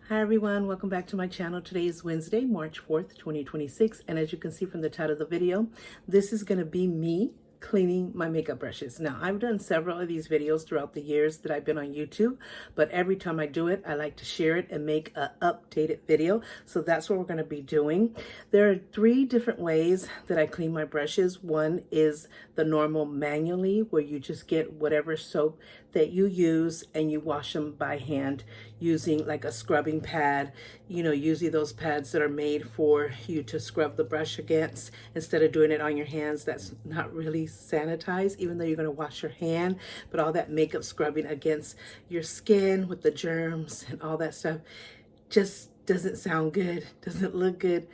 Hi everyone, welcome back to my channel. Today is Wednesday, March 4th, 2026. And as you can see from the title of the video, this is going to be me cleaning my makeup brushes. Now, I've done several of these videos throughout the years that I've been on YouTube, but every time I do it, I like to share it and make an updated video. So that's what we're going to be doing. There are three different ways that I clean my brushes. One is the normal manually, where you just get whatever soap that you use and you wash them by hand using like a scrubbing pad, usually those pads that are made for you to scrub the brush against instead of doing it on your hands. That's not really sanitized, even though you're going to wash your hand, but all that makeup scrubbing against your skin with the germs and all that stuff just doesn't sound good, doesn't look good.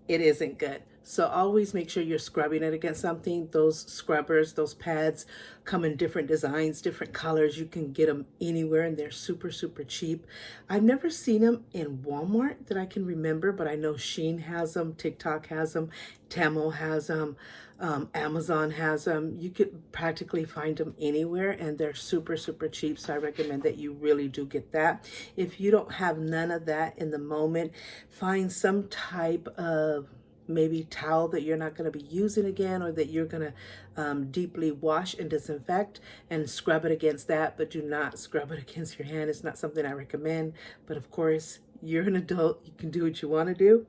It isn't good. So always make sure you're scrubbing it against something. Those scrubbers, those pads come in different designs, different colors. You can get them anywhere and they're super, super cheap. I've never seen them in Walmart that I can remember, but I know Shein has them, TikTok has them, Temu has them, Amazon has them. You could practically find them anywhere and they're super, super cheap. So I recommend that you really do get that. If you don't have none of that in the moment, find some type of maybe towel that you're not going to be using again, or that you're going to deeply wash and disinfect and scrub it against that, but do not scrub it against your hand. It's not something I recommend, but of course you're an adult, you can do what you want to do.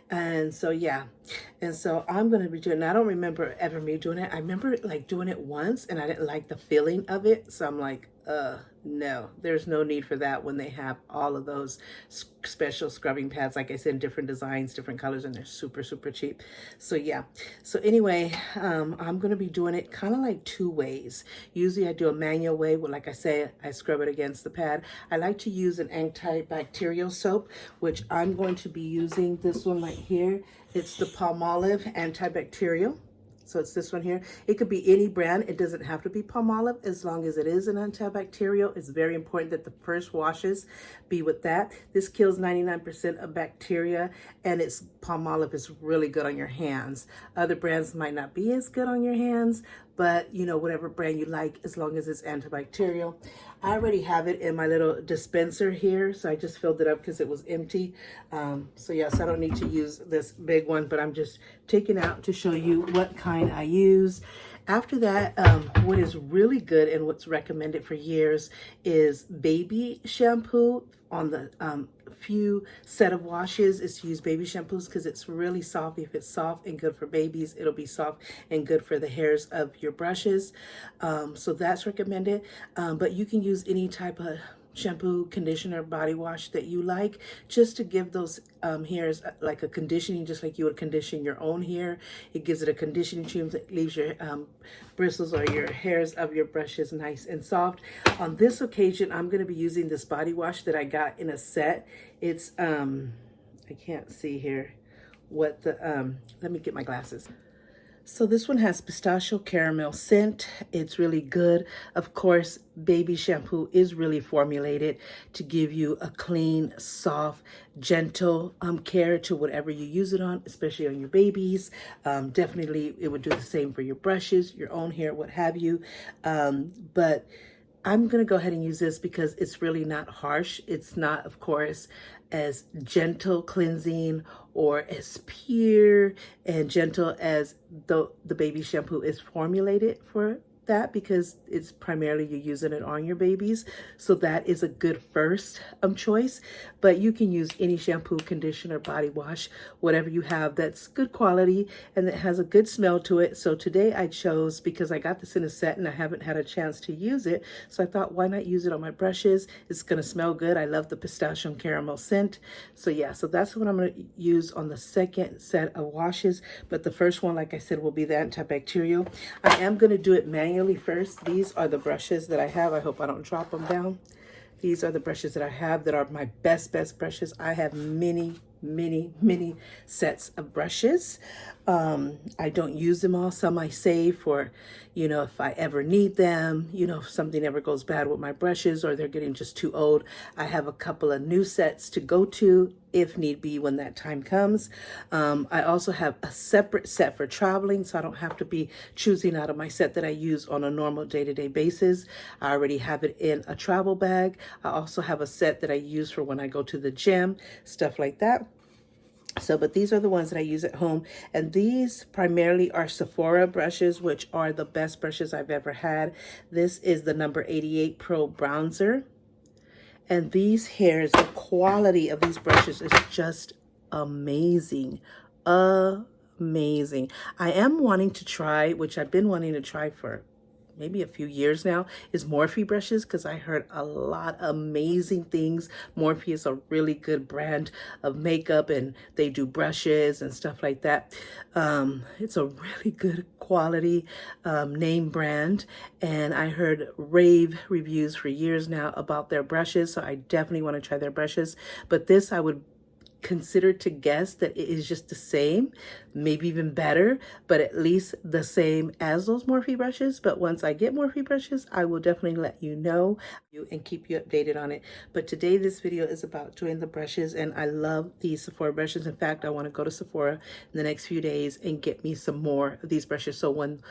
And so yeah, and so I'm going to be doing, I don't remember ever me doing it. I remember like doing it once and I didn't like the feeling of it, so I'm like, no, there's no need for that when they have all of those special scrubbing pads, like I said, different designs, different colors, and they're super, super cheap. So yeah, so anyway, I'm going to be doing it kind of like two ways. Usually I do a manual way where, like I said, I scrub it against the pad. I like to use an antibacterial soap, which I'm going to be using this one right here. It's the Palmolive antibacterial. So it's this one here. It could be any brand. It doesn't have to be Palmolive as long as it is an antibacterial. It's very important that the first washes be with that. This kills 99% of bacteria, and it's Palmolive is really good on your hands. Other brands might not be as good on your hands, but whatever brand you like, as long as it's antibacterial. I already have it in my little dispenser here, so I just filled it up because it was empty. So yes, I don't need to use this big one, but I'm just taking out to show you what kind I use. After that, what is really good and what's recommended for years is baby shampoo. On the few set of washes is to use baby shampoos because it's really soft. If it's soft and good for babies, it'll be soft and good for the hairs of your brushes. So that's recommended. But you can use any type of shampoo, conditioner, body wash that you like, just to give those hairs like a conditioning, just like you would condition your own hair. It gives it a conditioning trim that leaves your bristles or your hairs of your brushes nice and soft. On this occasion, I'm going to be using this body wash that I got in a set. It's I can't see here what the let me get my glasses. So this one has pistachio caramel scent. It's really good. Of course, baby shampoo is really formulated to give you a clean, soft, gentle care to whatever you use it on, especially on your babies. Definitely, it would do the same for your brushes, your own hair, what have you. But I'm going to go ahead and use this because it's really not harsh. It's not, of course, as gentle cleansing or as pure and gentle as the baby shampoo is formulated for that, because it's primarily you're using it on your babies. So that is a good first choice, but you can use any shampoo, conditioner, body wash, whatever you have that's good quality and that has a good smell to it. So today I chose, because I got this in a set and I haven't had a chance to use it, so I thought, why not use it on my brushes? It's going to smell good. I love the pistachio and caramel scent. So yeah, so that's what I'm going to use on the second set of washes. But the first one, like I said, will be the antibacterial. I am going to do it manually first. These are the brushes that I have. I hope I don't drop them down. These are the brushes that I have that are my best brushes. I have many sets of brushes. I don't use them all. Some I save for, if I ever need them, if something ever goes bad with my brushes or they're getting just too old. I have a couple of new sets to go to if need be when that time comes. I also have a separate set for traveling, so I don't have to be choosing out of my set that I use on a normal day-to-day basis. I already have it in a travel bag. I also have a set that I use for when I go to the gym, stuff like that. So, but these are the ones that I use at home. And these primarily are Sephora brushes, which are the best brushes I've ever had. This is the number 88 Pro Bronzer. And these hairs, the quality of these brushes is just amazing. Amazing. I am wanting to try, which I've been wanting to try for maybe a few years now, is Morphe brushes, because I heard a lot of amazing things. Morphe is a really good brand of makeup, and they do brushes and stuff like that. It's a really good quality name brand, and I heard rave reviews for years now about their brushes, so I definitely want to try their brushes. But this I would consider to guess that it is just the same, maybe even better, but at least the same as those Morphe brushes. But once I get Morphe brushes, I will definitely let you know and keep you updated on it. But today this video is about doing the brushes, and I love these Sephora brushes. In fact, I want to go to Sephora in the next few days and get me some more of these brushes, so when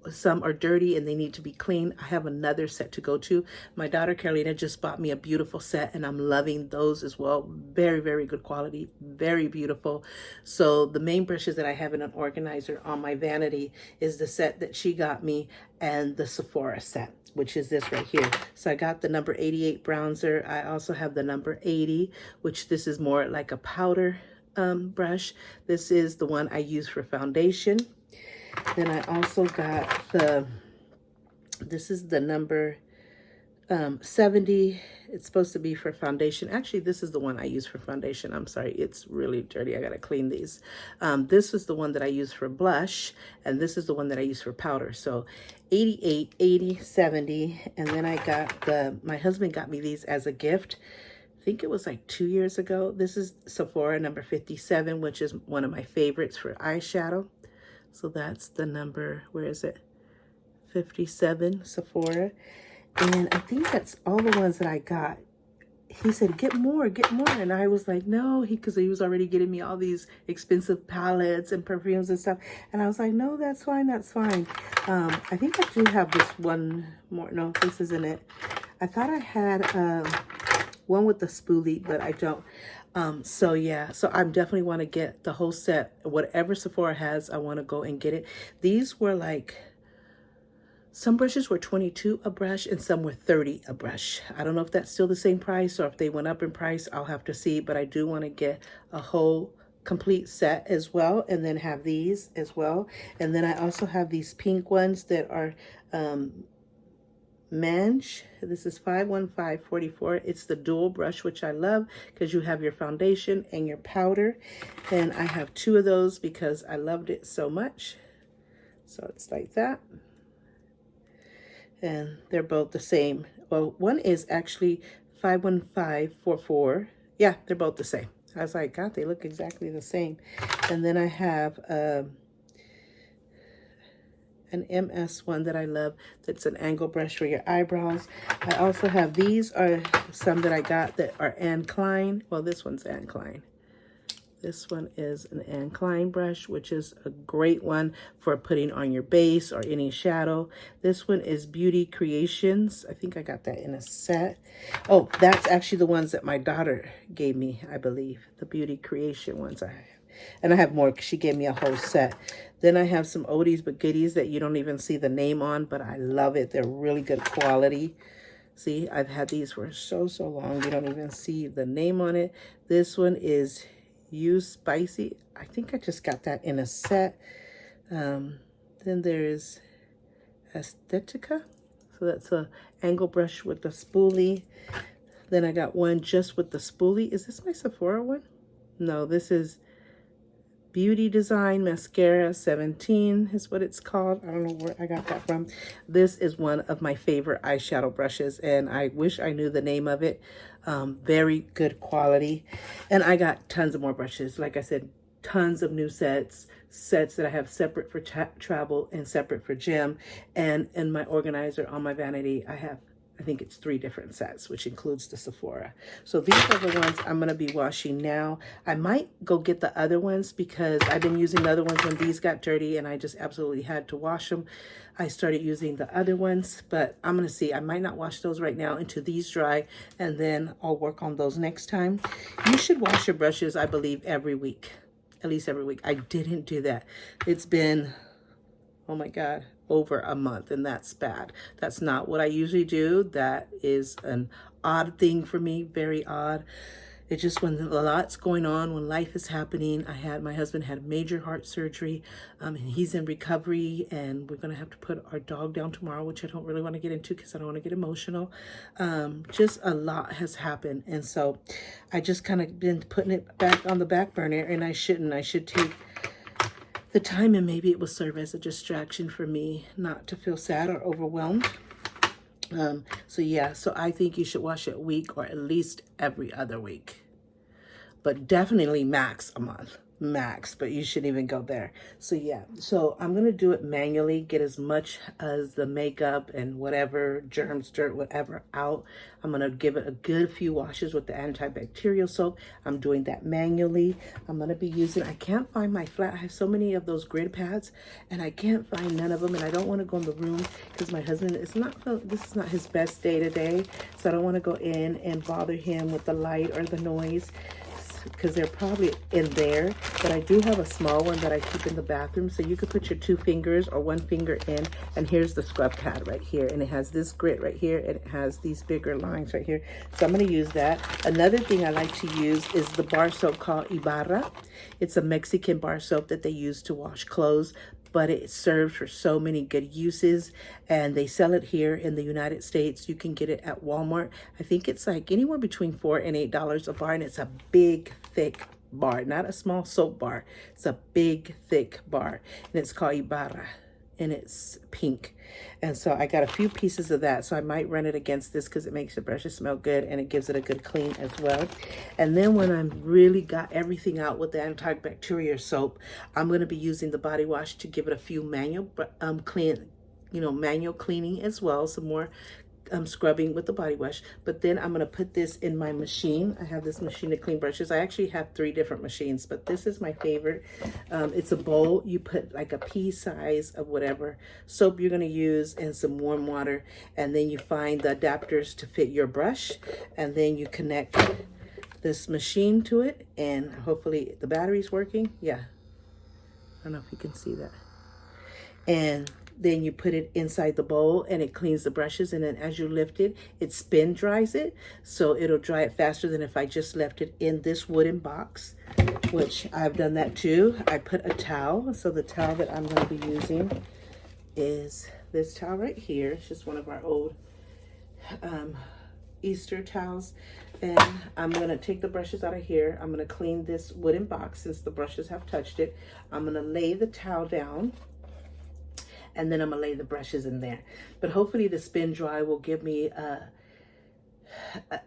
some are dirty and they need to be clean, I have another set to go to. My daughter Carolina just bought me a beautiful set, and I'm loving those as well. Very, very good quality, very beautiful. So the main brushes that I have in an organizer on my vanity is the set that she got me, and the Sephora set, which is this right here. So I got the number 88 bronzer. I also have the number 80, which this is more like a powder brush. This is the one I use for foundation. Then I also got this is the number 70. It's supposed to be for foundation. Actually, this is the one I use for foundation. I'm sorry, it's really dirty. I gotta clean these. This is the one that I use for blush, and this is the one that I use for powder. So 88, 80, 70, and then I got my husband got me these as a gift. I think it was like 2 years ago. This is Sephora number 57, which is one of my favorites for eyeshadow. So that's the number, where is it? 57, Sephora. And I think that's all the ones that I got. He said, get more, get more. And I was like, no, because he was already getting me all these expensive palettes and perfumes and stuff. And I was like, no, that's fine, that's fine. I think I do have this one more. No, this isn't it. I thought I had one with the spoolie, but I don't. So yeah, so I definitely want to get the whole set. Whatever Sephora has, I want to go and get it. These were like, some brushes were 22 a brush and some were 30 a brush. I don't know if that's still the same price or if they went up in price. I'll have to see, but I do want to get a whole complete set as well, and then have these as well. And then I also have these pink ones that are Mange. This is 51544. It's the dual brush, which I love because you have your foundation and your powder. And I have 2 of those because I loved it so much. So it's like that. And they're both the same. Well, one is actually 51544. Yeah, they're both the same. I was like, God, they look exactly the same. And then I have an MS one that I love. That's an angle brush for your eyebrows. I also have, these are some that I got that are Anne Klein. Well, this one's Anne Klein. This one is an Anne Klein brush, which is a great one for putting on your base or any shadow. This one is Beauty Creations. I think I got that in a set. Oh, that's actually the ones that my daughter gave me, I believe. The Beauty Creation ones I have. And I have more because she gave me a whole set. Then I have some oldies but goodies that you don't even see the name on, but I love it. They're really good quality. See, I've had these for so long. You don't even see the name on it. This one is You Spicy. I think I just got that in a set. Then there's Estetica. So that's a angle brush with the spoolie. Then I got one just with the spoolie. Is this my Sephora one? No, this is Beauty Design Mascara 17 is what it's called. I don't know where I got that from. This is one of my favorite eyeshadow brushes, and I wish I knew the name of it. Very good quality. And I got tons of more brushes. Like I said, tons of new sets that I have separate for travel and separate for gym. And in my organizer on my vanity, I have I think it's 3 different sets, which includes the Sephora. So these are the ones I'm going to be washing now. I might go get the other ones because I've been using the other ones when these got dirty and I just absolutely had to wash them. I started using the other ones, but I'm going to see. I might not wash those right now until these dry, and then I'll work on those next time. You should wash your brushes, I believe, every week. At least every week. I didn't do that. It's been, oh my God, over a month, and that's bad. That's not what I usually do. That is an odd thing for me, very odd. It just, when a lot's going on, when life is happening. My husband had major heart surgery, and he's in recovery, and we're gonna have to put our dog down tomorrow, which I don't really want to get into because I don't want to get emotional. Just a lot has happened, and so I just kind of been putting it back on the back burner, and I shouldn't. I should take the time, and maybe it will serve as a distraction for me not to feel sad or overwhelmed. So yeah, so I think you should wash it a week or at least every other week, but definitely max a month. Max, but you shouldn't even go there. So yeah, so I'm gonna do it manually, get as much as the makeup and whatever germs, dirt, whatever out. I'm gonna give it a good few washes with the antibacterial soap. I'm doing that manually. I'm gonna be using, I can't find my flat, I have so many of those grid pads and I can't find none of them, and I don't want to go in the room because my husband is not, this is not his best day today, so I don't want to go in and bother him with the light or the noise, because they're probably in there. But I do have a small one that I keep in the bathroom, so you could put your 2 fingers or 1 finger in, and here's the scrub pad right here, and it has this grit right here, and it has these bigger lines right here. So I'm going to use that. Another thing I like to use is the bar soap called Ibarra. It's a Mexican bar soap that they use to wash clothes, but it serves for so many good uses, and they sell it here in the United States. You can get it at Walmart. I think it's like anywhere between $4 and $8 a bar, and it's a big, thick bar, not a small soap bar. It's a big, thick bar, and it's called Ibarra, and it's pink. And so I got a few pieces of that, so I might run it against this because it makes the brushes smell good and it gives it a good clean as well. And then when I'm really got everything out with the antibacterial soap, I'm going to be using the body wash to give it a few manual manual cleaning as well, some more scrubbing with the body wash. But then I'm going to put this in my machine. I have this machine to clean brushes. I actually have 3 different machines, but this is my favorite. It's a bowl. You put like a pea size of whatever soap you're going to use and some warm water, and then you find the adapters to fit your brush, and then you connect this machine to it, and hopefully the battery's working. Yeah, I don't know if you can see that. And then you put it inside the bowl and it cleans the brushes, and then as you lift it, it spin dries it, so it'll dry it faster than if I just left it in this wooden box, which I've done that too. I put a towel, so the towel that I'm going to be using is this towel right here. It's just one of our old Easter towels, and I'm going to take the brushes out of here. I'm going to clean this wooden box since the brushes have touched it. I'm going to lay the towel down, and then I'm gonna lay the brushes in there. But hopefully the spin dry will give me a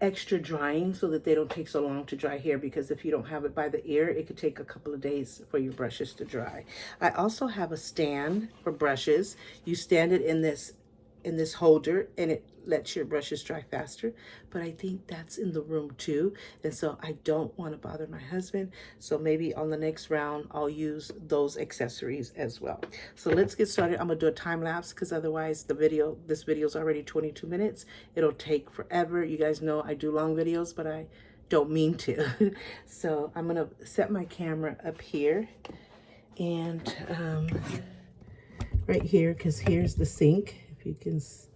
extra drying so that they don't take so long to dry here, because if you don't have it by the ear, it could take a couple of days for your brushes to dry. I also have a stand for brushes. You stand it in this holder, and it lets your brushes dry faster, but I think that's in the room too, and so I don't want to bother my husband, so maybe on the next round I'll use those accessories as well. So let's get started. I'm gonna do a time lapse because otherwise this video is already 22 minutes. It'll take forever. You guys know I do long videos, but I don't mean to. So I'm gonna set my camera up here, and right here, because here's the sink. If you can see,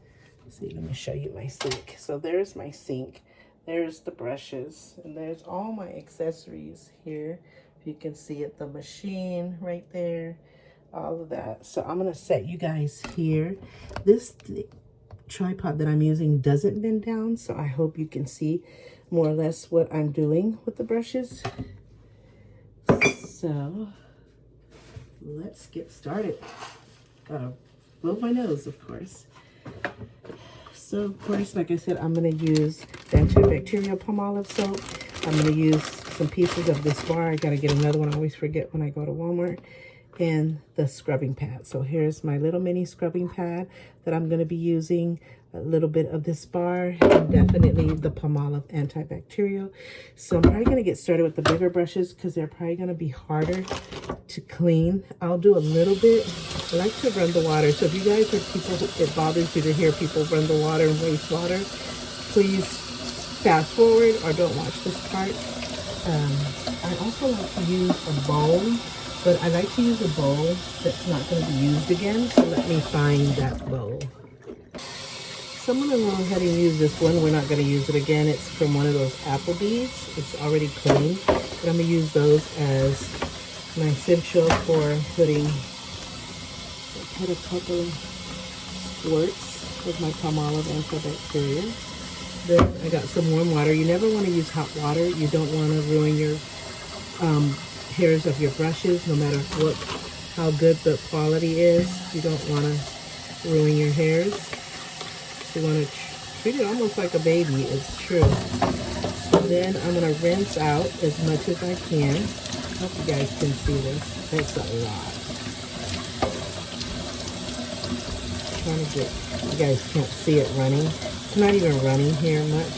let me show you my sink. So there's my sink, there's the brushes, and there's all my accessories here. If you can see it, the machine right there, all of that. So I'm gonna set you guys here. This tripod that I'm using doesn't bend down, so I hope you can see more or less what I'm doing with the brushes. So let's get started. Gotta blow my nose, of course. So of course, like I said, I'm going to use the antibacterial Palmolive soap. I'm going to use some pieces of this bar. I got to get another one. I always forget when I go to Walmart. And the scrubbing pad. So here's my little mini scrubbing pad that I'm going to be using. a little bit of this bar, and definitely the Palmolive antibacterial. So I'm probably going to get started with the bigger brushes because they're probably going to be harder to clean. I'll do a little bit. I like to run the water. So if you guys are people who, it bothers you to hear people run the water and waste water, please fast forward or don't watch this part. I also like to use a bowl, but I like to use a bowl that's not going to be used again. So let me find that bowl. So I'm going to go ahead and use this one. We're not going to use it again. It's from one of those Applebee's. It's already clean. But I'm going to use those as my essential for putting, I put a couple of squirts of my Palmolive antibacterial. Then I got some warm water. You never want to use hot water. You don't want to ruin your hairs of your brushes, no matter how good the quality is. You don't want to ruin your hairs. You want to treat it almost like a baby. It's true. So then I'm going to rinse out as much as I can. I hope you guys can see this. That's a lot. Trying to get, you guys can't see it running. It's not even running here much.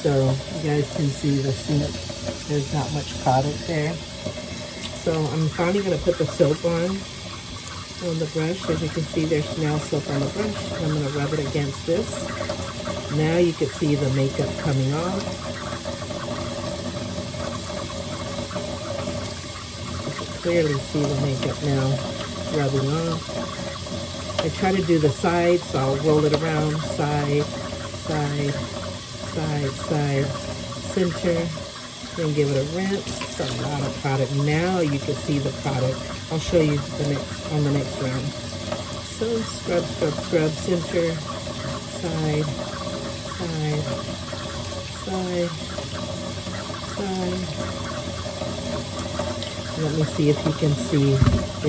So you guys can see the sink. There's not much product there. So I'm finally going to put the soap on the brush. As you can see, there's now soap on the brush. I'm going to rub it against this. Now you can see the makeup coming off. You can clearly see the makeup now rubbing off. I try to do the sides, so I'll roll it around, side, side, side, side, center, then give it a rinse. It's a lot of product. Now you can see the product. I'll show you on the next round. So scrub, scrub, scrub, center, side, side, side, side. Let me see if you can see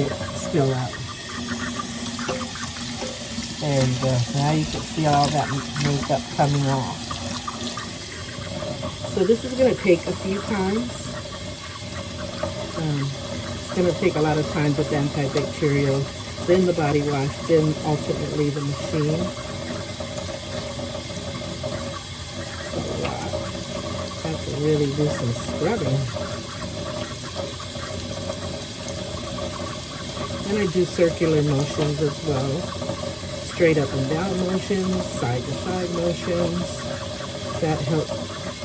it spill out. There you go. Now you can see all that makeup coming off. So this is going to take a few times. It's going to take a lot of time with the antibacterial, then the body wash, then ultimately the machine. That's a lot. I have to really do some scrubbing. And I do circular motions as well. Straight up and down motions, side to side motions. That helps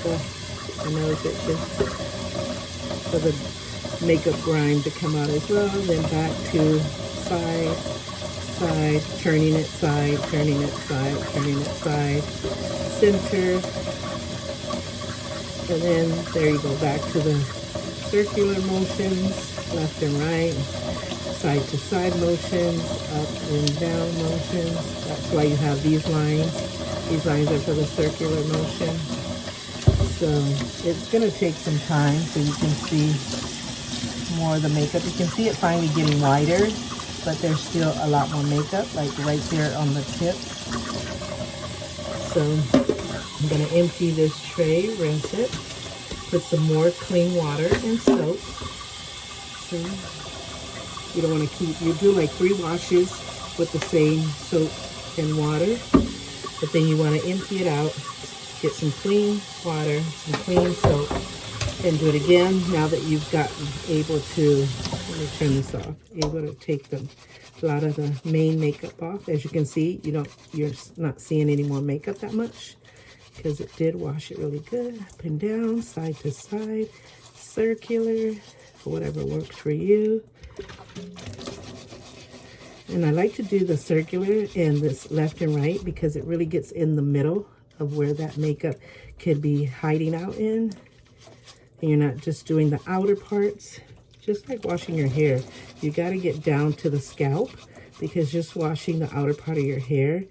the nose itches. For the makeup grime to come out as well. Then back to side, side, turning it side, turning it side, turning it side, center. And then there you go, back to the circular motions, left and right, side to side motions, up and down motions. That's why you have these lines. These lines are for the circular motion. So it's going to take some time so you can see more of the makeup. You can see it finally getting whiter, but there's still a lot more makeup, like right there on the tip. So I'm going to empty this tray, rinse it, put some more clean water and soap. So you don't want to keep, you do like 3 washes with the same soap and water, but then you want to empty it out, get some clean water, some clean soap, and do it again. Now that you've gotten able to, let me turn this off, able to take a lot of the main makeup off. As you can see, you're not seeing any more makeup that much because it did wash it really good. Up and down, side to side, circular, whatever works for you. And I like to do the circular and this left and right because it really gets in the middle of where that makeup could be hiding out in. And you're not just doing the outer parts. Just like washing your hair, you got to get down to the scalp because just washing the outer part of your hair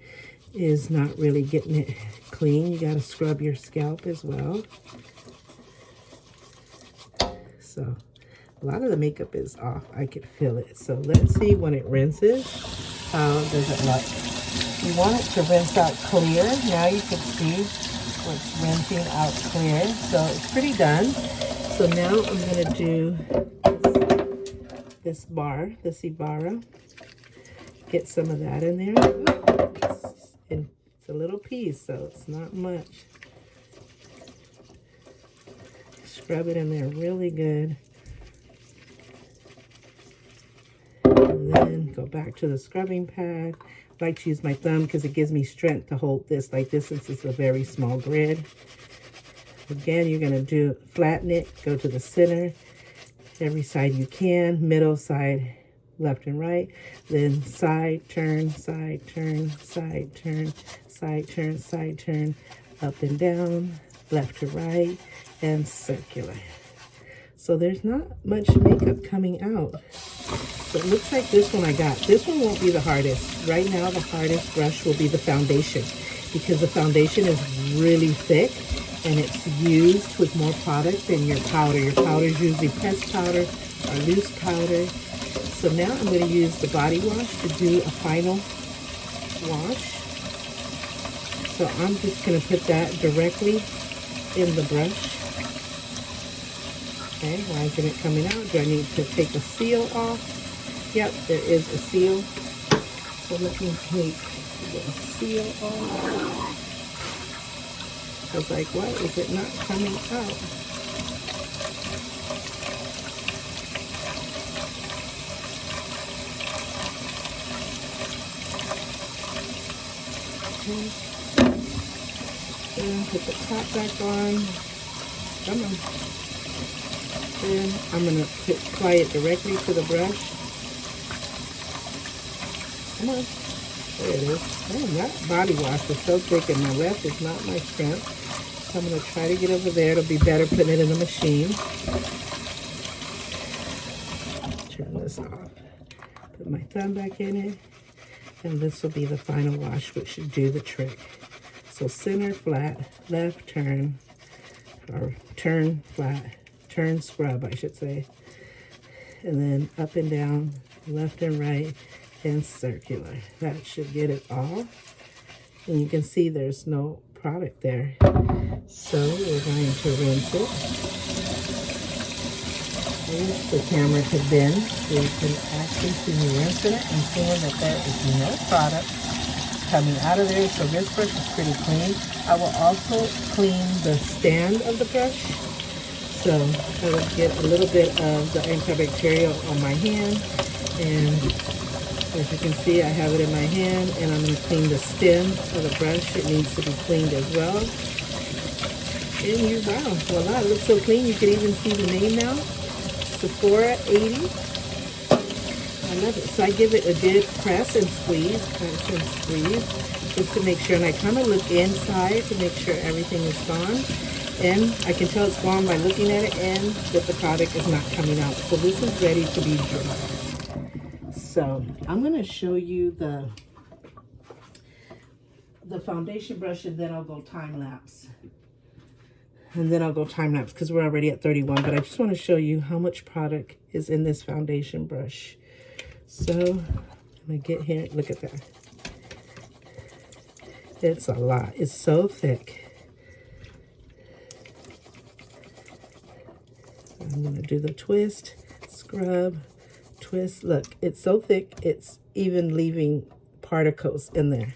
is not really getting it clean. You got to scrub your scalp as well. So a lot of the makeup is off. I can feel it. So let's see when it rinses. How does it look? You want it to rinse out clear. Now you can see what's rinsing out clear. So it's pretty done. So now I'm going to do this bar, this Ibarra. Get some of that in there. And a little piece, so it's not much. Scrub it in there really good. And then go back to the scrubbing pad. I like to use my thumb because it gives me strength to hold this like this since it's a very small grid. Again, you're going to flatten it, go to the center, every side you can, middle, side, left and right, then side, turn, side, turn, side, turn, side, turn, side, turn, up and down, left to right, and circular. So there's not much makeup coming out. So it looks like this one I got. This one won't be the hardest. Right now, the hardest brush will be the foundation because the foundation is really thick and it's used with more product than your powder. Your powder is usually pressed powder or loose powder. So now I'm going to use the body wash to do a final wash. So I'm just going to put that directly in the brush. Okay, why isn't it coming out? Do I need to take the seal off? Yep, there is a seal. So let me take the seal off. I was like, why is it not coming out? Okay. Then put the top back on. Come on. Then I'm going to apply it directly to the brush. Come on. There it is. Man, that body wash is so thick and my rest is not my strength. So I'm going to try to get over there. It'll be better putting it in the machine. Turn this off. Put my thumb back in it. And this will be the final wash, which should do the trick. So center, flat, left, turn, or turn, flat, turn, scrub, I should say. And then up and down, left and right, and circular. That should get it all. And you can see there's no product there. So we're going to rinse it. Use the camera to bend so you can actually see me rinsing it and seeing that there is no product coming out of there. So this brush is pretty clean. I will also clean the stand of the brush. So I will get a little bit of the antibacterial on my hand. And as you can see, I have it in my hand, and I'm going to clean the stem of the brush. It needs to be cleaned as well. And wow, voila, it looks so clean. You can even see the name now, Sephora 80. I love it. So I give it a good press and squeeze, just to make sure. And I kind of look inside to make sure everything is gone. And I can tell it's gone by looking at it and that the product is not coming out. So this is ready to be dried. So I'm going to show you the foundation brush, and then I'll go time lapse. And then I'll go time lapse because we're already at 31. But I just want to show you how much product is in this foundation brush. So I'm going to get here. Look at that. It's a lot. It's so thick. I'm going to do the twist, scrub, twist. Look, it's so thick, it's even leaving particles in there.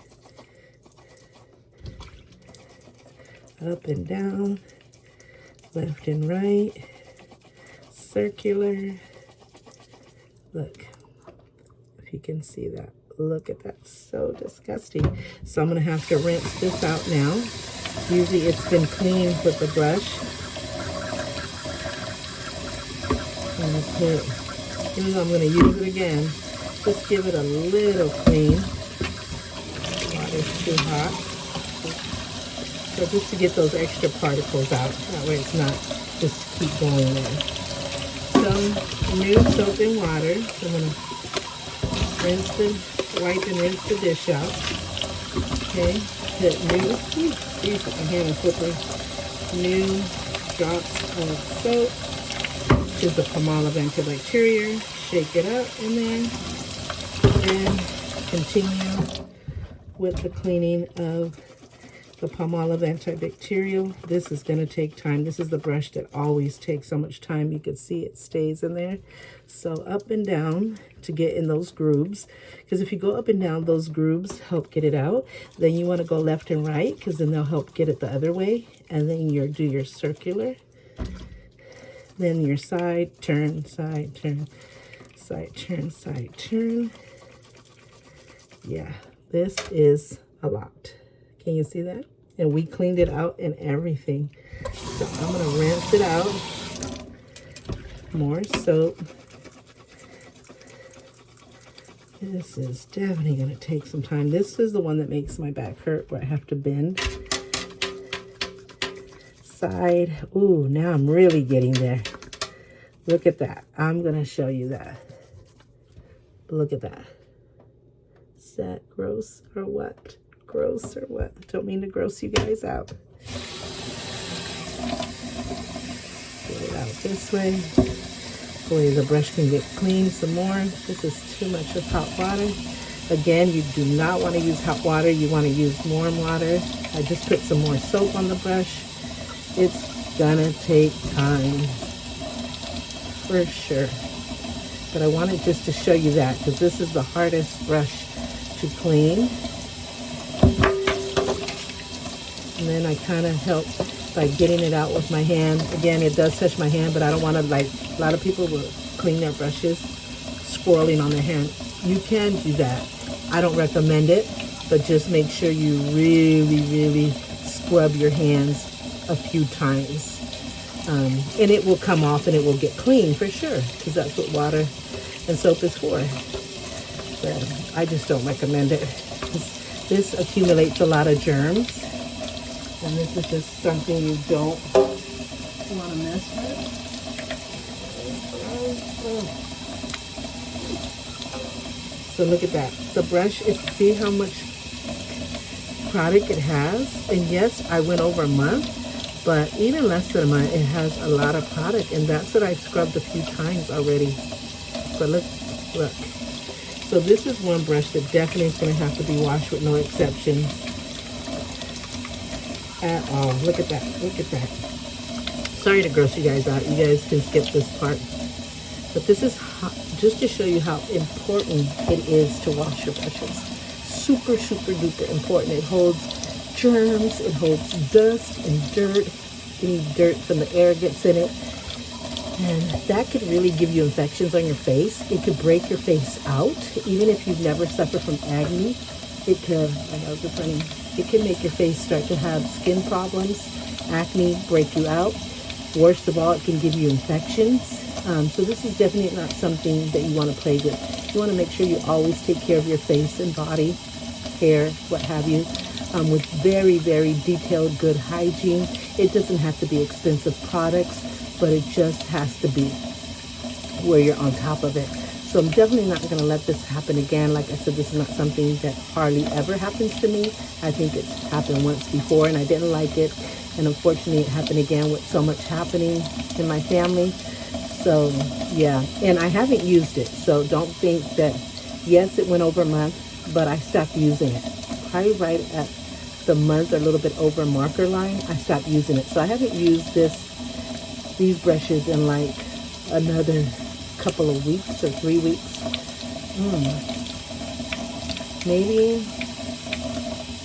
Up and down, left and right, circular. Look, if you can see that. Look at that, so disgusting. So I'm going to have to rinse this out now. Usually it's been cleaned with the brush. Even though I'm going to use it again, just give it a little clean. Water's too hot. So just to get those extra particles out. That way it's not just keep going there. Some new soap and water. So I'm going to wipe and rinse the dish out. Okay. Put new, my hand is slippery. New drops of soap. Is the Palmolive antibacterial. Shake it up in there and continue with the cleaning of the Palmolive antibacterial. This is going to take time. This is the brush that always takes so much time. You can see it stays in there. So up and down to get in those grooves, because if you go up and down, those grooves help get it out. Then you want to go left and right, because then they'll help get it the other way. And then you do your circular, then your side turn, side turn, side turn, side turn. Yeah, this is a lot. Can you see that? And we cleaned it out and everything. So I'm gonna rinse it out. More soap. This is definitely gonna take some time. This is the one that makes my back hurt, where I have to bend. Side. Ooh, now I'm really getting there. Look at that. I'm gonna show you that. Look at that. Is that gross or what? Gross or what? Don't mean to gross you guys out. Get it out this way. Hopefully the brush can get clean some more. This is too much of hot water. Again, you do not want to use hot water. You want to use warm water. I just put some more soap on the brush. It's gonna take time for sure. But I wanted just to show you that, because this is the hardest brush to clean. And then I kind of help by getting it out with my hand. Again, it does touch my hand, but I don't want to, like, a lot of people will clean their brushes swirling on their hand. You can do that. I don't recommend it, but just make sure you really, really scrub your hands a few times. And it will come off and it will get clean for sure, because that's what water and soap is for. But I just don't recommend it. This accumulates a lot of germs. And this is just something you don't want to mess with. So look at that. The brush, see how much product it has? And yes, I went over a month, but even less than a month, it has a lot of product. And that's what I've scrubbed a few times already. But look. So this is one brush that definitely is going to have to be washed with no exception at all. Look at that. Look at that. Sorry to gross you guys out. You guys can skip this part. But this is just to show you how important it is to wash your brushes. Super, super duper important. It holds germs. It holds dust and dirt. Any dirt from the air gets in it. And that could really give you infections on your face. It could break your face out. Even if you've never suffered from acne, it could, it can make your face start to have skin problems, acne, break you out. Worst of all, it can give you infections. So this is definitely not something that you want to play with. You want to make sure you always take care of your face and body, hair, what have you, with very, very detailed, good hygiene. It doesn't have to be expensive products, but it just has to be where you're on top of it. So I'm definitely not going to let this happen again. Like I said, this is not something that hardly ever happens to me. I think it's happened once before and I didn't like it. And unfortunately, it happened again with so much happening in my family. So yeah, and I haven't used it. So don't think that, yes, it went over a month, but I stopped using it. Probably right at the month or a little bit over marker line, I stopped using it. So I haven't used these brushes in like another couple of weeks or 3 weeks. Maybe,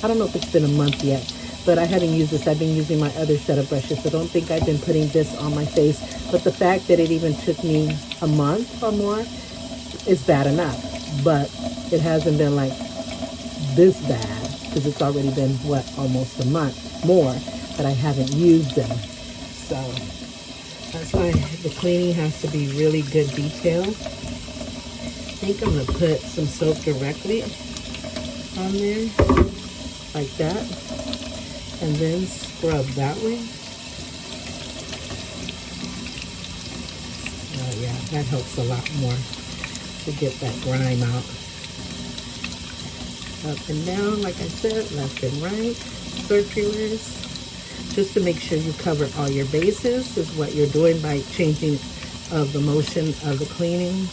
I don't know if it's been a month yet, but I haven't used this. I've been using my other set of brushes, so don't think I've been putting this on my face. But the fact that it even took me a month or more is bad enough. But it hasn't been like this bad, because it's already been, what, almost a month more that I haven't used them. So that's why the cleaning has to be really good detail. I think I'm going to put some soap directly on there, like that, and then scrub that way. Oh yeah, that helps a lot more to get that grime out. Up and down, like I said, left and right, circulars. Just to make sure you cover all your bases is what you're doing by changing of the motion of the cleaning.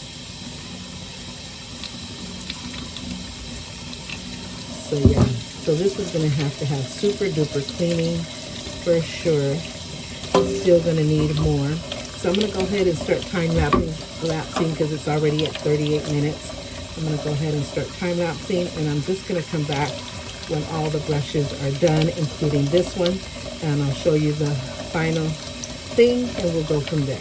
So yeah, So this is going to have super duper cleaning for sure. Still going to need more. So I'm going to go ahead and start time lapsing because it's already at 38 minutes. I'm going to go ahead and start time lapsing, and I'm just going to come back when all the brushes are done, including this one, and I'll show you the final thing, and we'll go from there.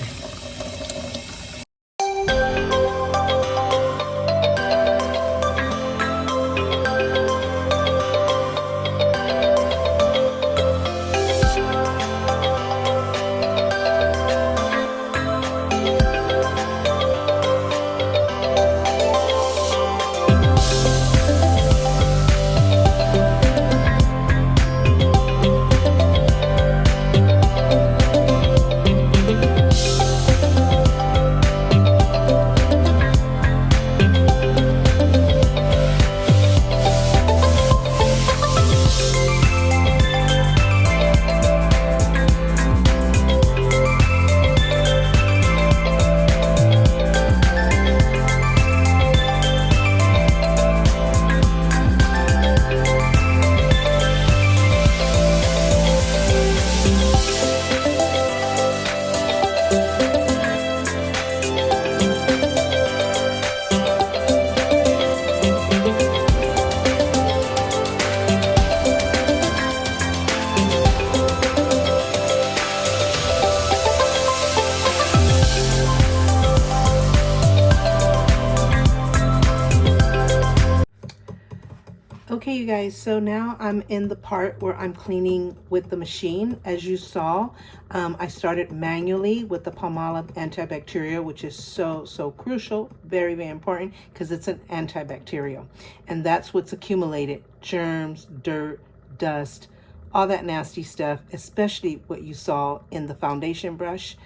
Okay, you guys, so now I'm in the part where I'm cleaning with the machine. As you saw, I started manually with the Palmolive antibacterial, which is so crucial, very important, because it's an antibacterial. And that's what's accumulated: germs, dirt, dust, all that nasty stuff, especially what you saw in the foundation brush.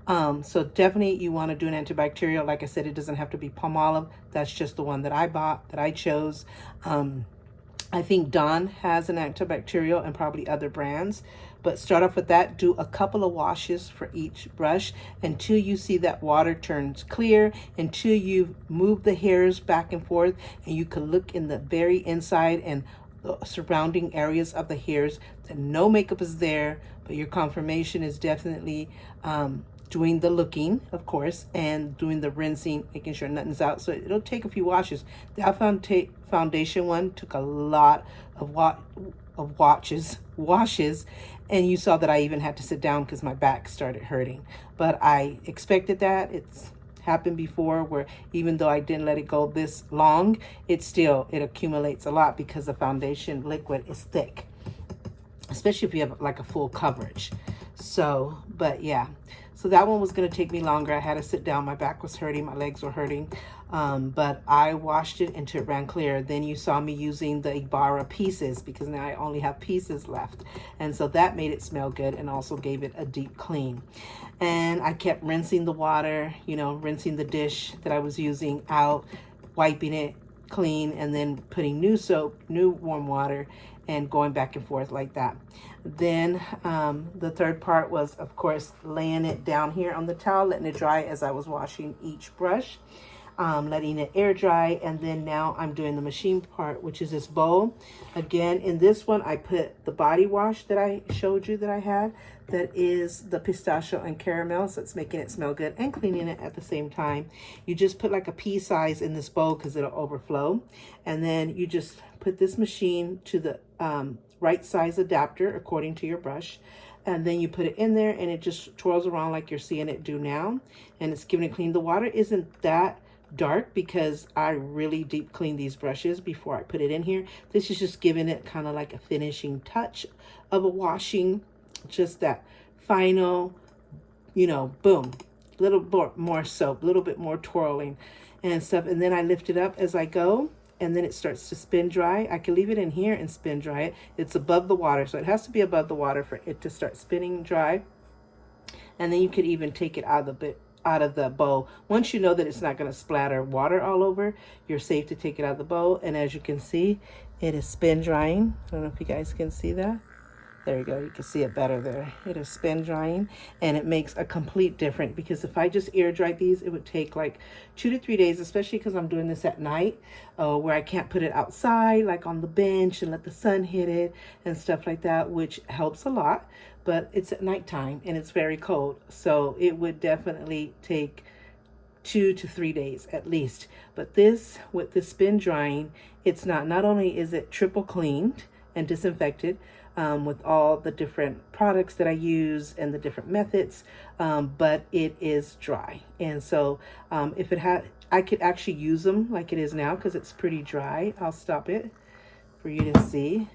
So definitely you want to do an antibacterial. Like I said, it doesn't have to be Palmolive. That's just the one that I bought, that I chose. I think Dawn has an antibacterial and probably other brands, but start off with that. Do a couple of washes for each brush until you see that water turns clear, until you move the hairs back and forth, and you can look in the very inside and the surrounding areas of the hairs that no makeup is there, but your confirmation is definitely doing the looking, of course, and doing the rinsing, making sure nothing's out. So it'll take a few washes. That foundation one took a lot of washes, and you saw that I even had to sit down because my back started hurting. But I expected that. It's happened before where even though I didn't let it go this long, it accumulates a lot because the foundation liquid is thick, especially if you have like a full coverage. So, but yeah. So that one was going to take me longer. I had to sit down. My back was hurting. My legs were hurting. But I washed it until it ran clear. Then you saw me using the Ibarra pieces because now I only have pieces left. And so that made it smell good and also gave it a deep clean. And I kept rinsing the water, rinsing the dish that I was using out, wiping it clean, and then putting new soap, new warm water, and going back and forth like that. Then the third part was, of course, laying it down here on the towel, letting it dry as I was washing each brush, letting it air dry. And then now I'm doing the machine part, which is this bowl. Again, in this one, I put the body wash that I showed you that I had. That is the pistachio and caramel, so it's making it smell good and cleaning it at the same time. You just put like a pea size in this bowl because it'll overflow. And then you just put this machine to the right size adapter according to your brush, and then you put it in there and it just twirls around like you're seeing it do now, and it's giving it clean. The water isn't that dark because I really deep clean these brushes before I put it in here. This is just giving it kind of like a finishing touch of a washing, just that final, boom, a little more soap, a little bit more twirling and stuff. And then I lift it up as I go, and then it starts to spin dry. I can leave it in here and spin dry it. It's above the water, so it has to be above the water for it to start spinning dry. And then you could even take it out of the bowl. Once you know that it's not going to splatter water all over, you're safe to take it out of the bowl. And as you can see, it is spin drying. I don't know if you guys can see that. There you go. You can see it better there. It is spin drying, and it makes a complete difference, because if I just air dried these, it would take like 2 to 3 days, especially because I'm doing this at night, where I can't put it outside, like on the bench, and let the sun hit it and stuff like that, which helps a lot. But it's at nighttime and it's very cold. So it would definitely take 2 to 3 days at least. But this, with the spin drying, it's not only is it triple cleaned and disinfected, with all the different products that I use and the different methods, but it is dry. And so if it had, I could actually use them like it is now because it's pretty dry. I'll stop it for you to see.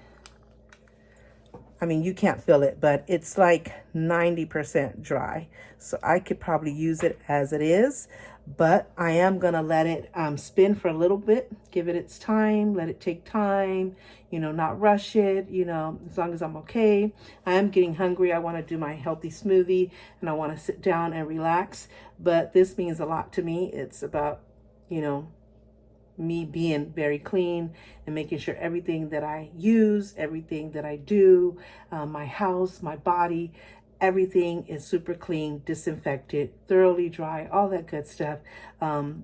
I mean, you can't feel it, but it's like 90% dry. So I could probably use it as it is, but I am gonna let it spin for a little bit, give it its time, let it take time, you know, not rush it, you know, as long as I'm okay. I am getting hungry. I wanna do my healthy smoothie and I wanna sit down and relax, but this means a lot to me. It's about, you know, me being very clean and making sure everything that I use, everything that I do, my house, my body, everything is super clean, disinfected, thoroughly dry, all that good stuff.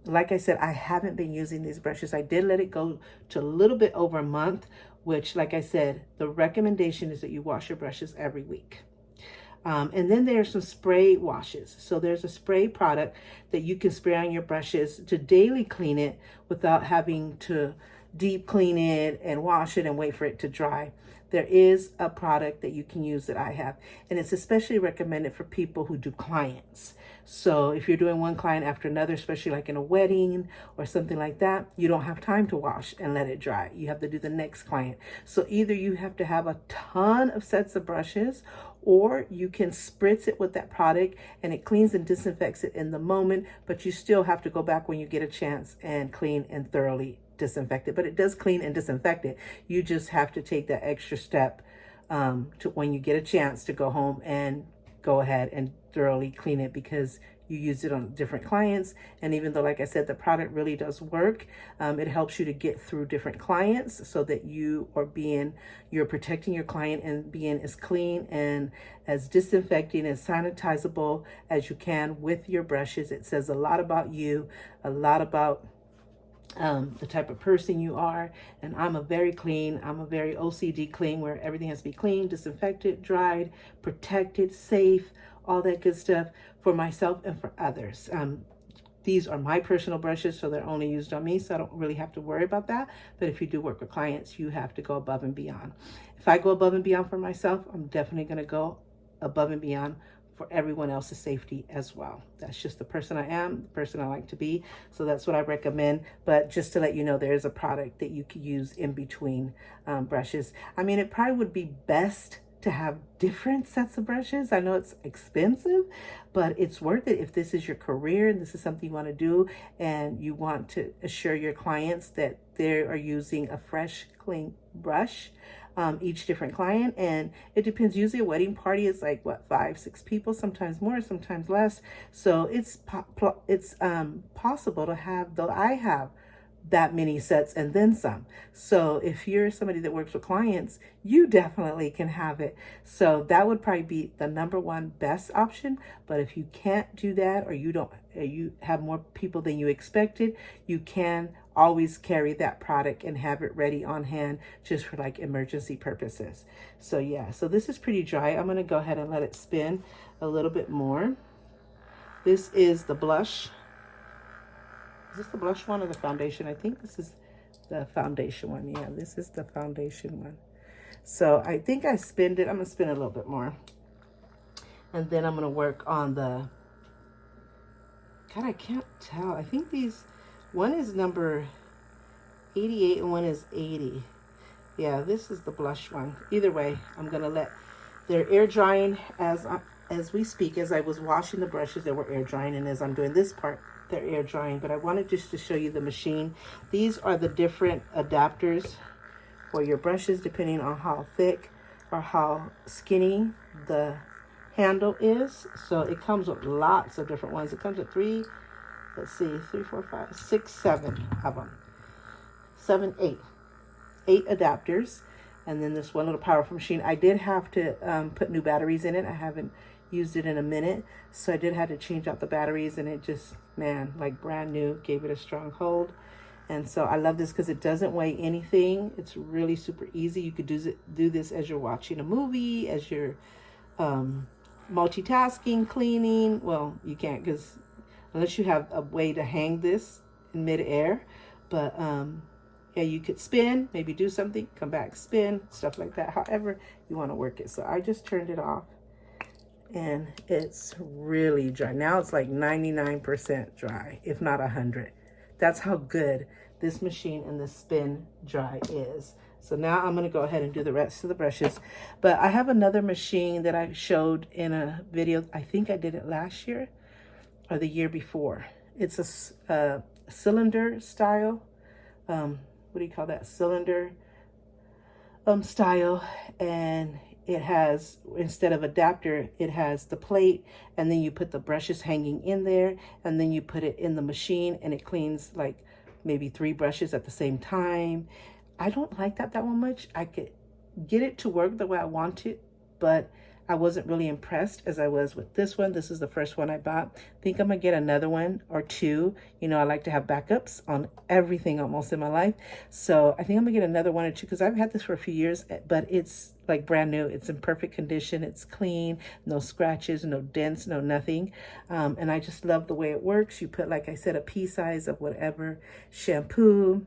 Like I said, I haven't been using these brushes. I did let it go to a little bit over a month, which, like I said, the recommendation is that you wash your brushes every week. And then there's some spray washes. So there's a spray product that you can spray on your brushes to daily clean it without having to deep clean it and wash it and wait for it to dry. There is a product that you can use that I have, and it's especially recommended for people who do clients. So if you're doing one client after another, especially like in a wedding or something like that, you don't have time to wash and let it dry. You have to do the next client. So either you have to have a ton of sets of brushes, or you can spritz it with that product and it cleans and disinfects it in the moment, but you still have to go back when you get a chance and clean and thoroughly disinfect it. But it does clean and disinfect it. You just have to take that extra step to when you get a chance to go home and go ahead and thoroughly clean it, because you used it on different clients. And even though, like I said, the product really does work, it helps you to get through different clients so that you're protecting your client and being as clean and as disinfecting and sanitizable as you can with your brushes. It says a lot about you, a lot about the type of person you are. And I'm a very OCD clean, where everything has to be clean, disinfected, dried, protected, safe, all that good stuff for myself and for others. These are my personal brushes, so they're only used on me, so I don't really have to worry about that. But if you do work with clients, you have to go above and beyond. If I go above and beyond for myself, I'm definitely going to go above and beyond for everyone else's safety as well. That's just the person I am, the person I like to be. So that's what I recommend. But just to let you know, there is a product that you could use in between brushes. I mean, it probably would be best to have different sets of brushes. I know it's expensive, but it's worth it if this is your career and this is something you want to do, and you want to assure your clients that they are using a fresh, clean brush. Each different client, and it depends. Usually a wedding party is like what, 5-6 people, sometimes more, sometimes less. So it's possible to have, though I have that many sets and then some. So if you're somebody that works with clients, you definitely can have it. So that would probably be the number one best option. But if you can't do that, or you have more people than you expected, you can always carry that product and have it ready on hand just for like emergency purposes. So yeah, so this is pretty dry. I'm going to go ahead and let it spin a little bit more. This is the blush. Is this the blush one or the foundation? I think this is the foundation one. Yeah, this is the foundation one. So I think I spinned it. I'm going to spin it a little bit more. And then I'm going to work on the, God, I can't tell. I think one is number 88 and one is 80. Yeah, this is the blush one. Either way, I'm going to let, they're air drying as we speak. As I was washing the brushes, they were air drying. And as I'm doing this part, they're air drying. But I wanted just to show you the machine. These are the different adapters for your brushes, depending on how thick or how skinny the handle is. So it comes with lots of different ones. It comes with 3, 4, 5, 6, 7 of them. 7, 8 adapters. And then this one little powerful machine. I did have to put new batteries in it. I haven't used it in a minute, so I did have to change out the batteries, and it just, man, like brand new, gave it a strong hold. And so I love this because it doesn't weigh anything. It's really super easy. You could do this as you're watching a movie, as you're multitasking, cleaning. Well, you can't, because unless you have a way to hang this in midair. But yeah, you could spin, maybe do something, come back, spin, stuff like that, however you want to work it. So I just turned it off, and it's really dry. Now it's like 99% dry, if not 100. That's how good this machine and the spin dry is. So now I'm going to go ahead and do the rest of the brushes. But I have another machine that I showed in a video. I think I did it last year or the year before. It's a cylinder style. What do you call that? Cylinder style. And it has, instead of adapter, it has the plate, and then you put the brushes hanging in there, and then you put it in the machine, and it cleans like maybe 3 brushes at the same time. I don't like that one much. I could get it to work the way I want it, but I wasn't really impressed as I was with this one. This is the first one I bought. I think I'm gonna get another one or two. You know, I like to have backups on everything almost in my life. So I think I'm gonna get another one or two, because I've had this for a few years, but it's like brand new. It's in perfect condition. It's clean, no scratches, no dents, no nothing. And I just love the way it works. You put, like I said, a pea size of whatever shampoo,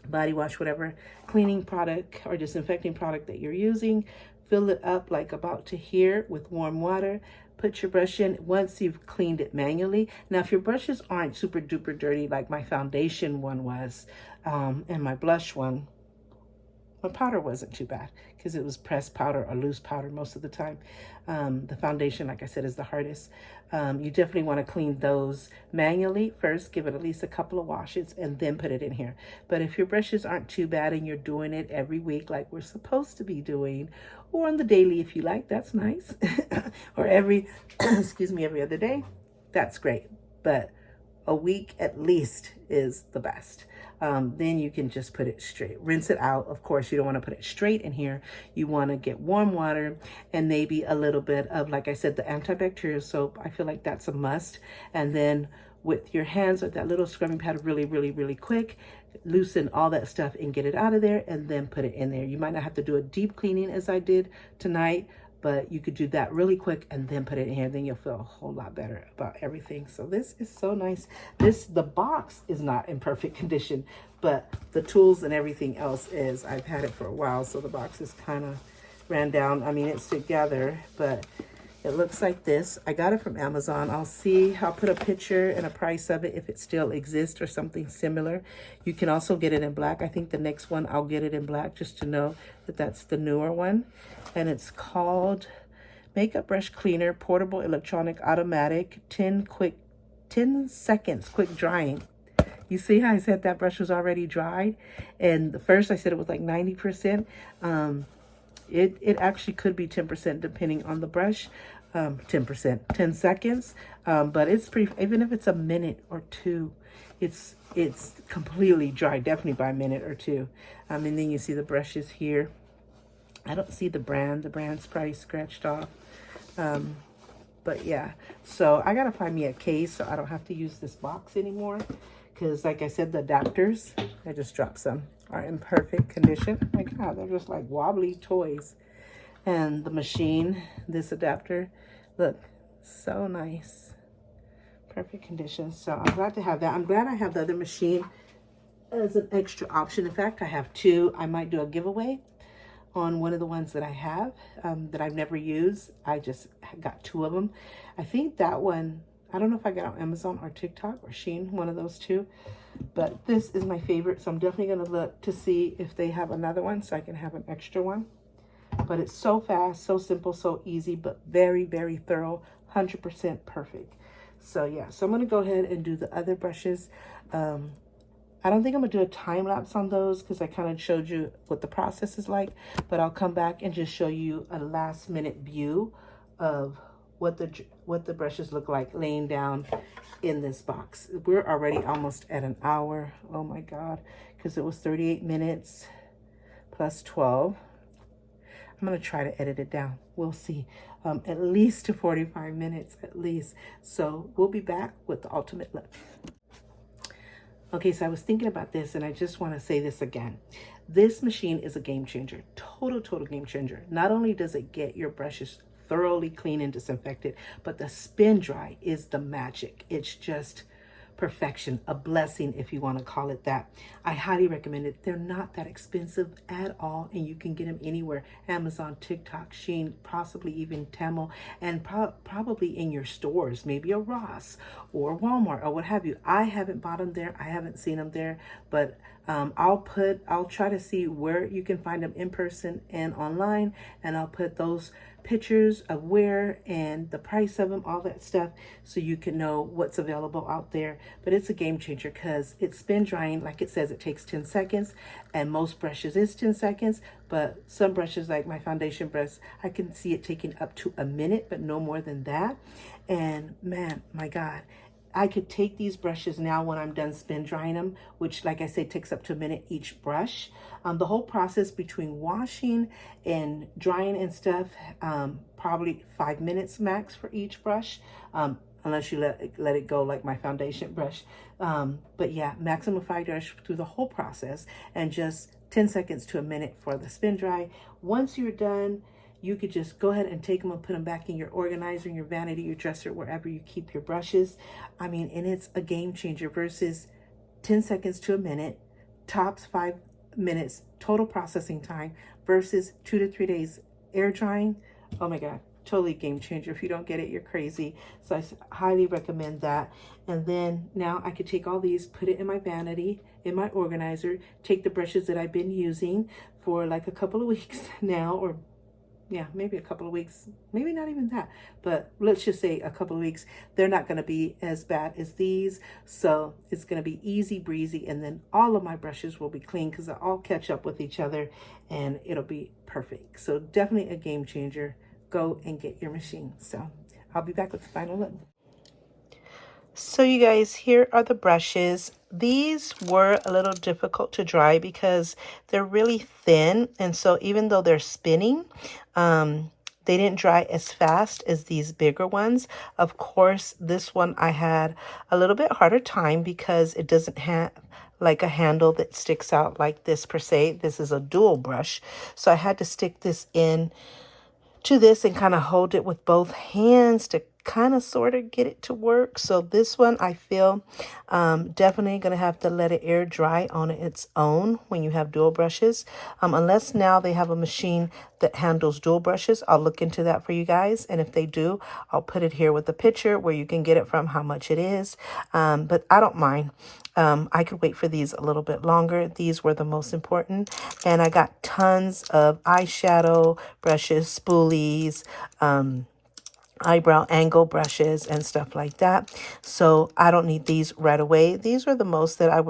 body wash, whatever cleaning product or disinfecting product that you're using. Fill it up like about to here with warm water. Put your brush in once you've cleaned it manually. Now, if your brushes aren't super duper dirty like my foundation one was, and my blush one, my powder wasn't too bad because it was pressed powder or loose powder most of the time. The foundation, like I said, is the hardest. You definitely want to clean those manually first. Give it at least a couple of washes and then put it in here. But if your brushes aren't too bad and you're doing it every week like we're supposed to be doing, or on the daily if you like, that's nice. Or every, excuse me, every other day, that's great. But a week at least is the best. Then you can just put it straight, rinse it out. Of course, you don't want to put it straight in here. You want to get warm water and maybe a little bit of, like I said, the antibacterial soap. I feel like that's a must. And then with your hands with that little scrubbing pad, really, really, really quick, loosen all that stuff and get it out of there, and then put it in there. You might not have to do a deep cleaning as I did tonight, but you could do that really quick and then put it in here. Then you'll feel a whole lot better about everything. So this is so nice. The box is not in perfect condition, but the tools and everything else is. I've had it for a while, so the box is kind of ran down. I mean, it's together, but it looks like this. I got it from Amazon. I'll put a picture and a price of it if it still exists or something similar. You can also get it in black. I think the next one I'll get it in black just to know that that's the newer one. And it's called Makeup Brush Cleaner, Portable Electronic Automatic, 10 seconds quick drying. You see how I said that brush was already dried? And the first I said it was like 90%. It actually could be 10% depending on the brush. 10%, 10 seconds. But it's pretty, even if it's a minute or two, it's completely dry, definitely by a minute or two. And then you see the brushes here. I don't see the brand. The brand's probably scratched off. But yeah, so I gotta find me a case so I don't have to use this box anymore. Because like I said, the adapters, I just dropped some, are in perfect condition. Oh my God, they're just like wobbly toys. And the machine, this adapter, look, so nice. Perfect condition. So I'm glad to have that. I'm glad I have the other machine as an extra option. In fact, I have two. I might do a giveaway on one of the ones that I have that I've never used. I just got two of them. I think that one, I don't know if I got on Amazon or TikTok or Shein, one of those two. But this is my favorite, so I'm definitely going to look to see if they have another one so I can have an extra one. But it's so fast, so simple, so easy, but very, very thorough, 100% perfect. So yeah, so I'm going to go ahead and do the other brushes. I don't think I'm going to do a time lapse on those because I kind of showed you what the process is like. But I'll come back and just show you a last minute view of what the brushes look like laying down in this box. We're already almost at an hour. Oh my God, because it was 38 minutes plus 12. I'm going to try to edit it down. We'll see. At least to 45 minutes at least. So we'll be back with the ultimate look. Okay, so I was thinking about this and I just want to say this again. This machine is a game changer, total game changer. Not only does it get your brushes thoroughly clean and disinfected, but the spin dry is the magic. It's just perfection, a blessing if you want to call it that. I highly recommend it. They're not that expensive at all, and you can get them anywhere. Amazon, TikTok, Shein, possibly even Temu, and probably in your stores, maybe a Ross or Walmart or what have you. I haven't bought them there. I haven't seen them there, but I'll try to see where you can find them in person and online, and I'll put those pictures of where and the price of them, all that stuff, so you can know what's available out there. But it's a game changer because it's spin drying. Like it says, it takes 10 seconds, and most brushes is 10 seconds, but some brushes like my foundation brush, I can see it taking up to a minute, but no more than that. And man, my God, I could take these brushes now when I'm done spin drying them, which, like I say, takes up to a minute each brush. The whole process between washing and drying and stuff, probably 5 minutes max for each brush, unless you let it go like my foundation brush. But yeah, maximum 5 minutes through the whole process, and just 10 seconds to a minute for the spin dry. Once you're done, you could just go ahead and take them and put them back in your organizer, in your vanity, your dresser, wherever you keep your brushes. I mean, and it's a game changer versus 10 seconds to a minute, tops 5 minutes total processing time versus 2 to 3 days air drying. Oh my God, totally game changer. If you don't get it, you're crazy. So I highly recommend that. And then now I could take all these, put it in my vanity, in my organizer, take the brushes that I've been using for like a couple of weeks now, or yeah, maybe a couple of weeks, maybe not even that, but let's just say a couple of weeks. They're not going to be as bad as these, so it's going to be easy breezy, and then all of my brushes will be clean because they all catch up with each other, and it'll be perfect. So definitely a game changer. Go and get your machine. So I'll be back with the final look. So you guys, here are the brushes. These were a little difficult to dry because they're really thin, and so even though they're spinning, they didn't dry as fast as these bigger ones. Of course, this one I had a little bit harder time because it doesn't have like a handle that sticks out like this per se. This is a dual brush, so I had to stick this in to this and kind of hold it with both hands to kind of sort of get it to work. So this one, I feel definitely going to have to let it air dry on its own when you have dual brushes. Unless now they have a machine that handles dual brushes. I'll look into that for you guys. And if they do, I'll put it here with the picture where you can get it from, how much it is. But I don't mind. I could wait for these a little bit longer. These were the most important. And I got tons of eyeshadow brushes, spoolies, eyebrow angle brushes and stuff like that. So I don't need these right away. These were the most that I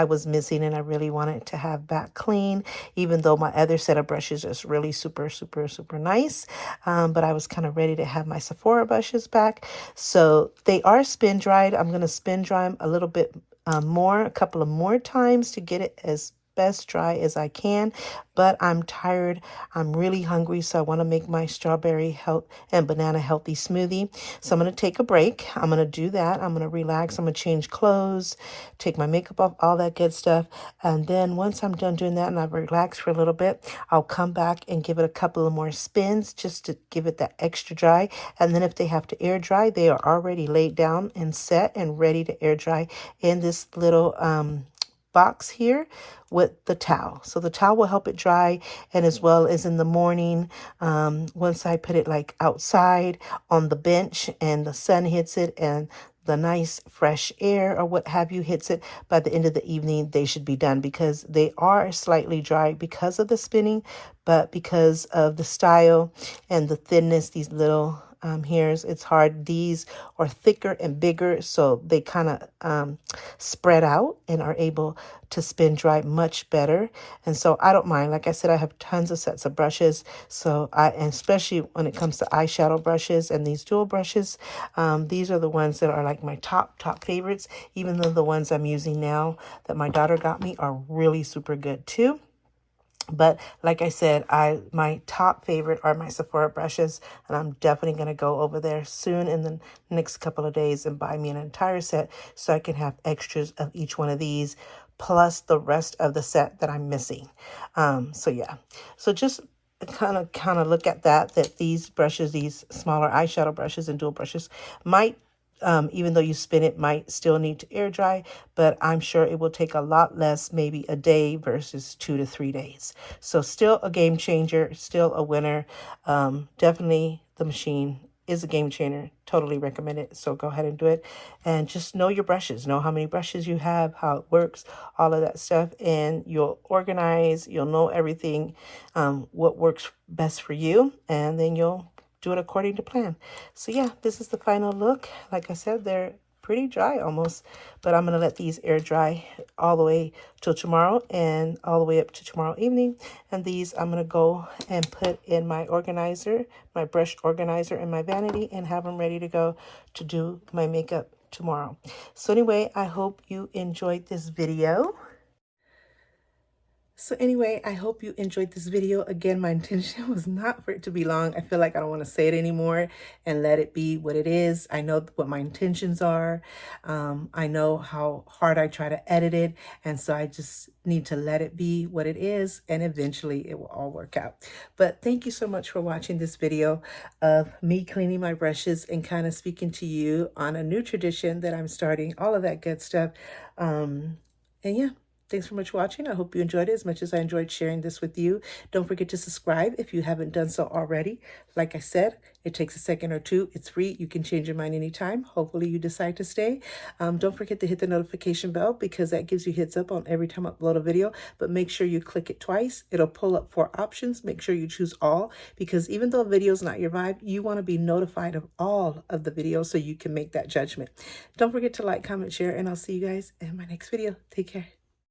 was missing, and I really wanted to have back clean, even though my other set of brushes is really super nice. But I was kind of ready to have my Sephora brushes back. So they are spin dried. I'm going to spin dry them a little bit more, a couple of more times to get it as best dry as I can, but I'm tired. I'm really hungry, so I want to make my strawberry health and banana healthy smoothie. So I'm going to take a break. I'm going to do that. I'm going to relax. I'm going to change clothes, take my makeup off, all that good stuff. And then once I'm done doing that and I've relaxed for a little bit, I'll come back and give it a couple of more spins just to give it that extra dry. And then if they have to air dry, they are already laid down and set and ready to air dry in this little box here with the towel. So the towel will help it dry, and as well as in the morning, once I put it like outside on the bench and the sun hits it and the nice fresh air or what have you hits it, by the end of the evening they should be done, because they are slightly dry because of the spinning, but because of the style and the thinness, these little hairs, it's hard. These are thicker and bigger, so they kind of spread out and are able to spin dry much better. And so I don't mind. Like I said, I have tons of sets of brushes, so and especially when it comes to eyeshadow brushes and these dual brushes, these are the ones that are like my top favorites, even though the ones I'm using now that my daughter got me are really super good too. But like I said, my top favorite are my Sephora brushes, and I'm definitely going to go over there soon in the next couple of days and buy me an entire set so I can have extras of each one of these, plus the rest of the set that I'm missing. So yeah, so just kind of look at that these brushes, these smaller eyeshadow brushes and dual brushes might, even though you spin it, might still need to air dry, but I'm sure it will take a lot less, maybe a day versus 2 to 3 days. So still a game changer, still a winner. Definitely the machine is a game changer. Totally recommend it. So go ahead and do it. And just know your brushes. Know how many brushes you have, how it works, all of that stuff. And you'll organize. You'll know everything, what works best for you. And then you'll do it according to plan. So yeah, this is the final look. Like I said, they're pretty dry almost, but I'm going to let these air dry all the way till tomorrow and all the way up to tomorrow evening. And these I'm going to go and put in my organizer, my brush organizer in my vanity, and have them ready to go to do my makeup tomorrow. So anyway, I hope you enjoyed this video. So anyway, I hope you enjoyed this video. Again, my intention was not for it to be long. I feel like I don't want to say it anymore and let it be what it is. I know what my intentions are. I know how hard I try to edit it. And so I just need to let it be what it is. And eventually it will all work out. But thank you so much for watching this video of me cleaning my brushes and kind of speaking to you on a new tradition that I'm starting, all of that good stuff. And yeah. Thanks so much for watching. I hope you enjoyed it as much as I enjoyed sharing this with you. Don't forget to subscribe if you haven't done so already. Like I said, it takes a second or two. It's free. You can change your mind anytime. Hopefully you decide to stay. Don't forget to hit the notification bell because that gives you heads up on every time I upload a video. But make sure you click it twice. It'll pull up 4 options. Make sure you choose all because even though a video is not your vibe, you want to be notified of all of the videos so you can make that judgment. Don't forget to like, comment, share, and I'll see you guys in my next video. Take care.